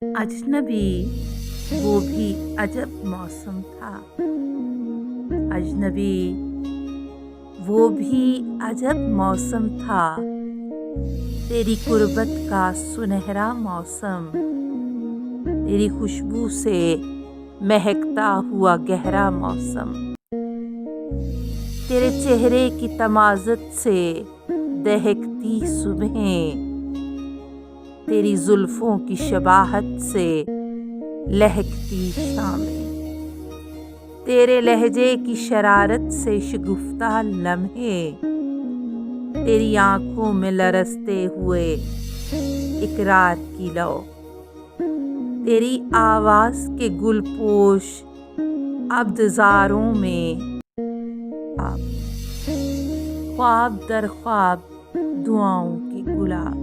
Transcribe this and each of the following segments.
अजनबी वो भी अजब मौसम था। अजनबी वो भी अजब मौसम था। तेरी कुर्बत का सुनहरा मौसम, तेरी खुशबू से महकता हुआ गहरा मौसम, तेरे चेहरे की तमाज़त से दहकती सुबहें, तेरी जुल्फों की शबाहत से लहकती शामें, तेरे लहजे की शरारत से शगुफ्ता लम्हे, तेरी आंखों में लरसते हुए इकरार की लौ, तेरी आवाज़ के गुलपोश अब्दजारों में ख्वाब दर ख्वाब दुआओं की गुलाब,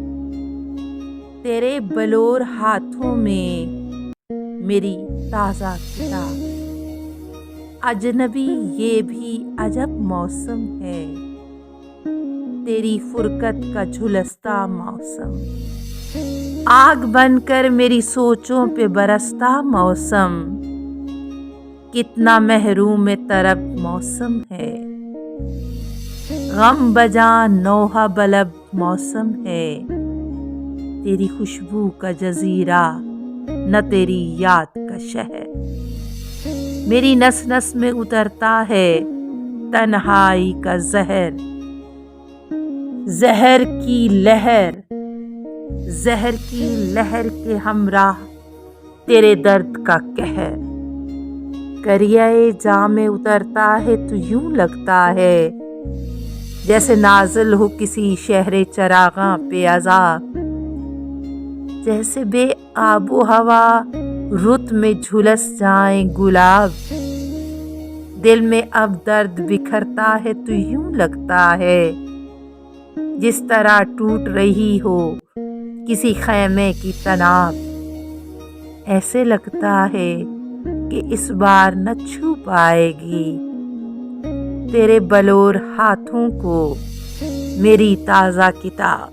तेरे बलोर हाथों में मेरी ताज़ा किताब। अजनबी ये भी अजब मौसम है, तेरी फुरकत का झुलसता मौसम, आग बनकर मेरी सोचों पे बरसता मौसम, कितना महरूम तरब मौसम है, गम बजा नौहा बलब मौसम है, तेरी खुशबू का जजीरा न तेरी याद का शहर, मेरी नस नस में उतरता है तन्हाई का जहर, जहर की लहर, जहर की लहर के हमराह तेरे दर्द का कहर, करियाए जाम में उतरता है तो यूं लगता है जैसे नाज़िल हो किसी शहरे चरागां पे अज़ाब, जैसे बे आबो हवा रुत में झुलस जाए गुलाब, दिल में अब दर्द बिखरता है तो यूं लगता है जिस तरह टूट रही हो किसी खैमे की तनाब, ऐसे लगता है कि इस बार न छू पाएगी तेरे बलोर हाथों को मेरी ताज़ा किताब।